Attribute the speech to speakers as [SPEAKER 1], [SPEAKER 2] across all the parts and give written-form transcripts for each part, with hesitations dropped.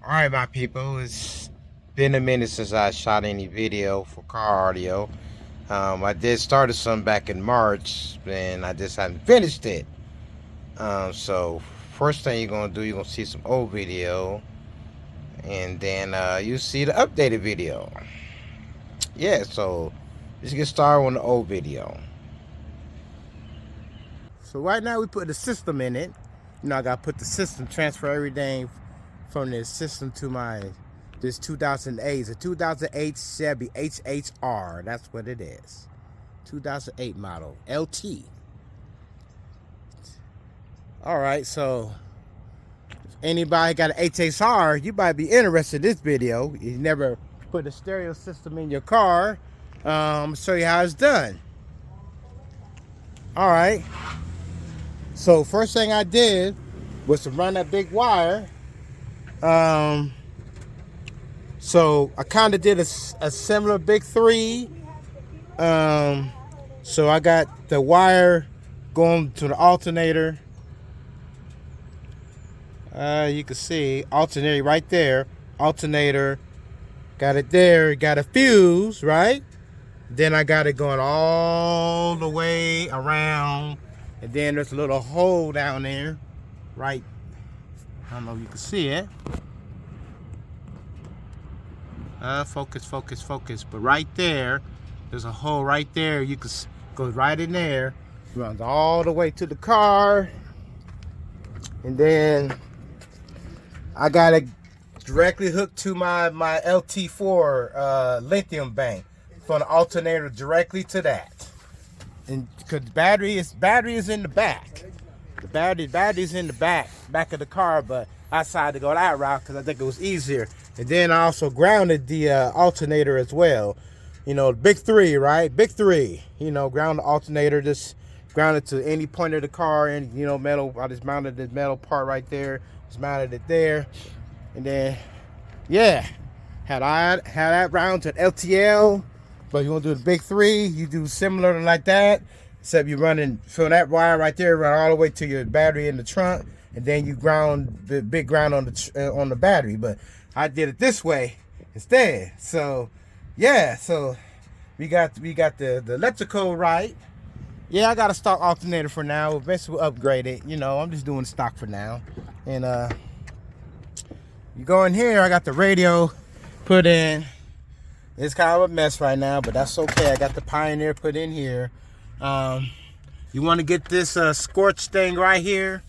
[SPEAKER 1] Alright, my people, it's been a minute since I shot any video for car audio. I did started some back in March, and I just hadn't finished it. So first thing you're gonna do, you're gonna see some old video, and then you see the updated video. Yeah, so let's get started on the old video. So right now we put the system in it. I gotta put the system, transfer everything from this system to this 2008. It's a 2008 Chevy HHR. That's what it is. 2008 model LT. All right, so if anybody got an HHR, you might be interested in this video. You never put a stereo system in your car. I'm show you how it's done. All right. So first thing I did was to run that big wire. So I kind of did a similar big three. So I got the wire going to the alternator. You can see alternator right there. Alternator. Got it there. Got a fuse, right? Then I got it going all the way around. And then there's a little hole down there. Right. I don't know if you can see it. Focus. But right there, there's a hole right there. You can go right in there. Runs all the way to the car. And then I got it directly hooked to my LT4 lithium bank. From the alternator directly to that. And because battery is in the back. The battery's in the back of the car, but I decided to go that route because I think it was easier. And then I also grounded the alternator as well. The big three, right? Big three. Ground the alternator, just ground it to any point of the car, and metal. I just mounted the metal part right there. Just mounted it there, and then yeah, had that round to LTL. But you want to do the big three, you do similar like that, except you're running from that wire right there, run all the way to your battery in the trunk, and then you ground the big ground on the battery. But I did it this way instead. So yeah, so we got the electrical right. Yeah, I got a stock alternator for now. Eventually we'll upgrade it. I'm just doing stock for now. And you go in here, I got the radio put in. It's kind of a mess right now, but that's okay. I got the Pioneer put in here. You want to get this scorch thing right here.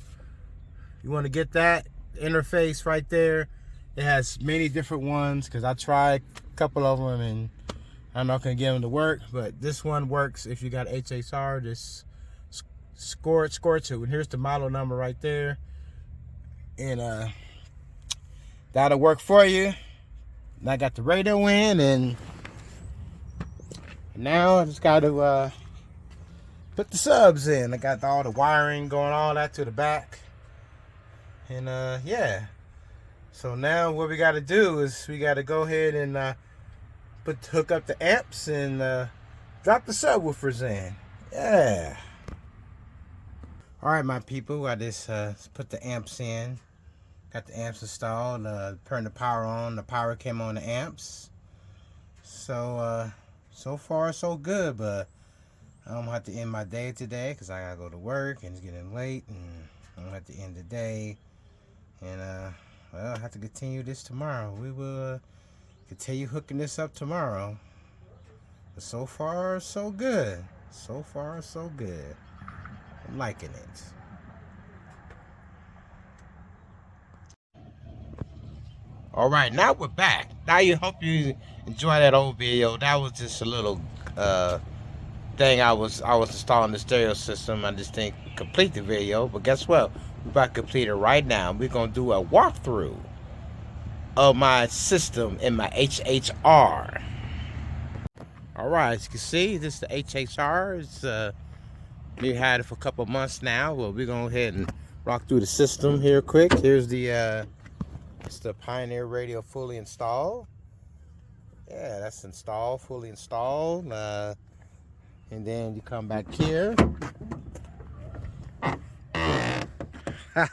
[SPEAKER 1] You want to get that interface right there. It has many different ones because I tried a couple of them and I'm not going to get them to work. But this one works if you got HHR. Just scorch it. And here's the model number right there. And that'll work for you. And I got the radio in, and now I just got to put the subs in. I got all the wiring going, all that to the back. And yeah. So now what we got to do is we got to go ahead and hook up the amps and drop the subwoofers in. Yeah. All right, my people. I just put the amps in. Got the amps installed, turned the power on. The power came on the amps. So, so far so good, but I'm going to have to end my day today because I got to go to work and it's getting late, and I'm going to have to end the day. And, well, I'll have to continue this tomorrow. We will continue hooking this up tomorrow. But so far so good. So far so good. I'm liking it. All right, now we're back. Now you hope you enjoy that old video. That was just a little thing. I was installing the stereo system. I just didn't complete the video, but guess what? We're about to complete it right now. We're gonna do a walkthrough of my system in my HHR. All right, as you can see, this is the HHR. It's we had it for a couple months now. Well, we're gonna go ahead and rock through the system here quick. Here's the it's the Pioneer radio fully installed. Yeah, that's installed, fully installed. And then you come back here.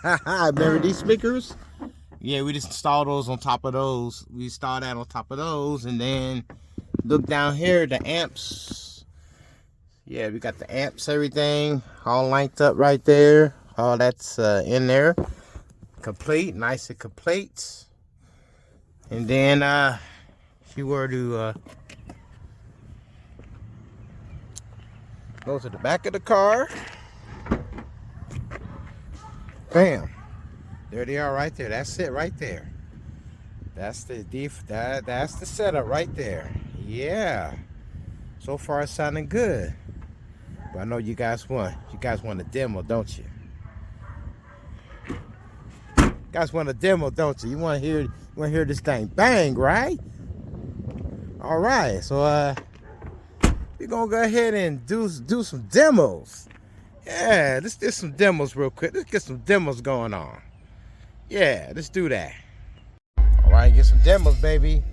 [SPEAKER 1] Remember these speakers? Yeah, we just installed those on top of those. We installed that on top of those, and then look down here, the amps. Yeah, we got the amps, everything all linked up right there. All that's in there, complete, nice and complete. And then if you were to go to the back of the car, bam, there they are right there. That's it right there. That's the that's the setup right there. Yeah. So far it's sounding good. But I know you guys want a demo, don't you? You guys want a demo, don't you? You want to hear this thing bang, right? All right. So we're gonna go ahead and do some demos. Yeah, let's do some demos real quick. Let's get some demos going on. Yeah, let's do that. All right, get some demos, baby.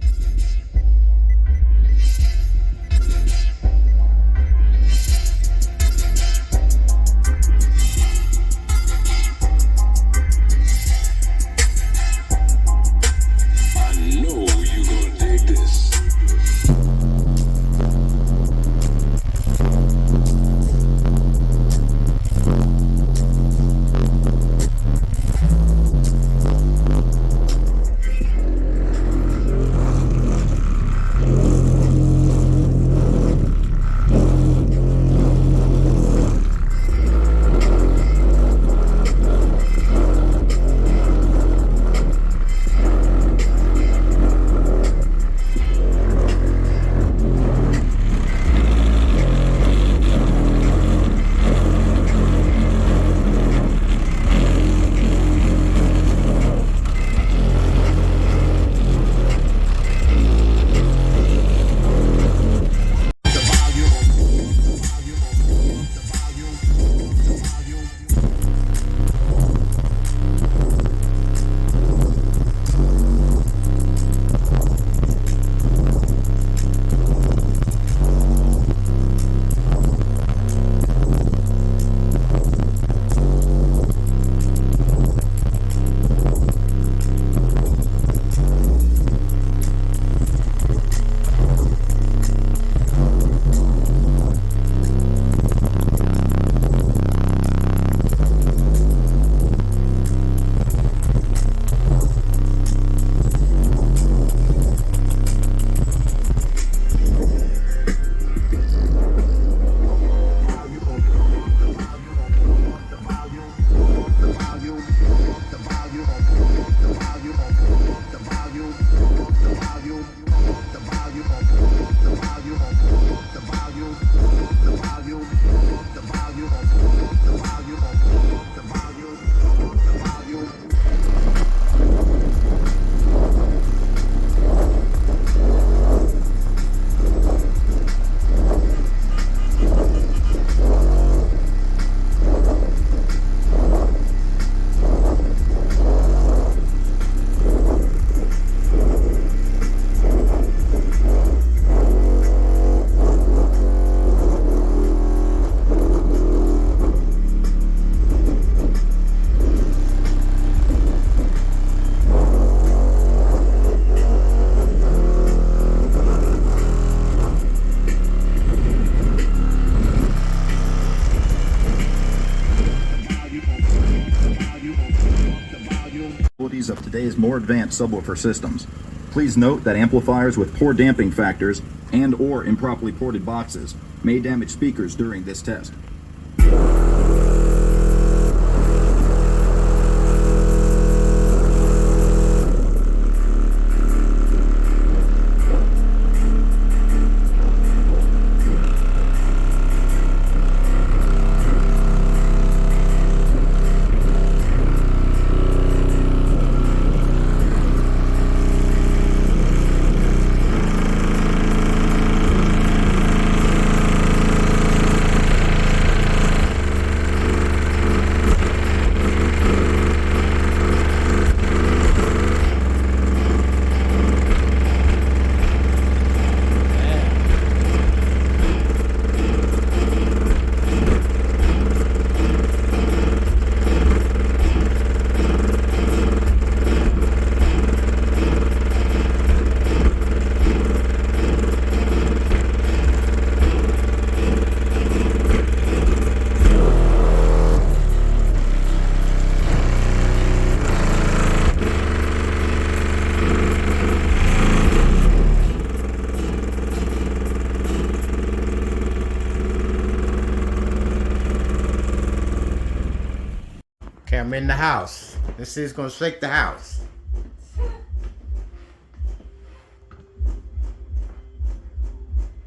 [SPEAKER 2] Of today's more advanced subwoofer systems. Please note that amplifiers with poor damping factors and/or improperly ported boxes may damage speakers during this test.
[SPEAKER 1] I'm in the house. This is gonna shake the house.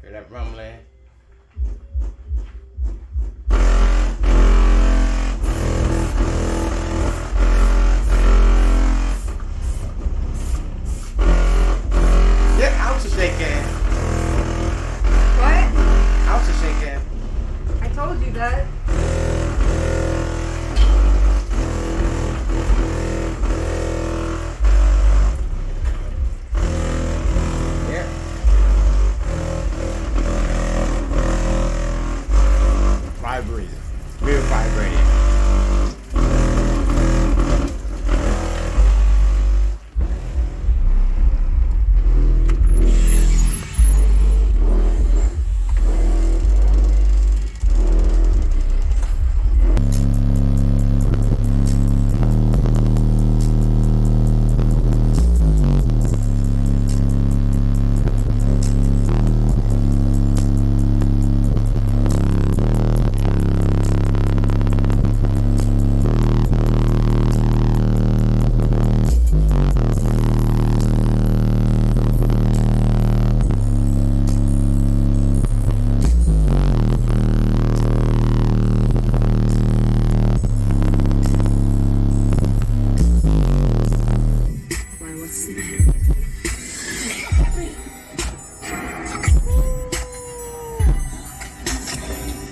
[SPEAKER 1] Hear that rumbling? Yeah, house is shaking.
[SPEAKER 3] What?
[SPEAKER 1] House is shaking.
[SPEAKER 3] I told you that.
[SPEAKER 1] Yeah. Vibrating. Real vibrating.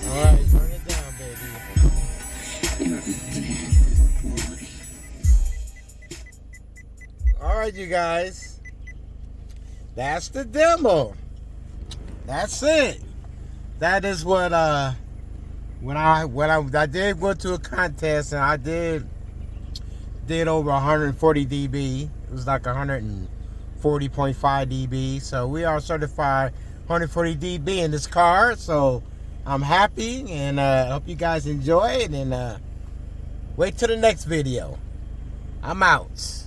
[SPEAKER 1] Alright, turn it down, baby. Alright, you guys. That's the demo. That's it. That is what when I did go to a contest and I did over 140 dB. It was like 140.5 dB. So we are certified 140 dB in this car. So I'm happy and hope you guys enjoy it, and wait till the next video. I'm out.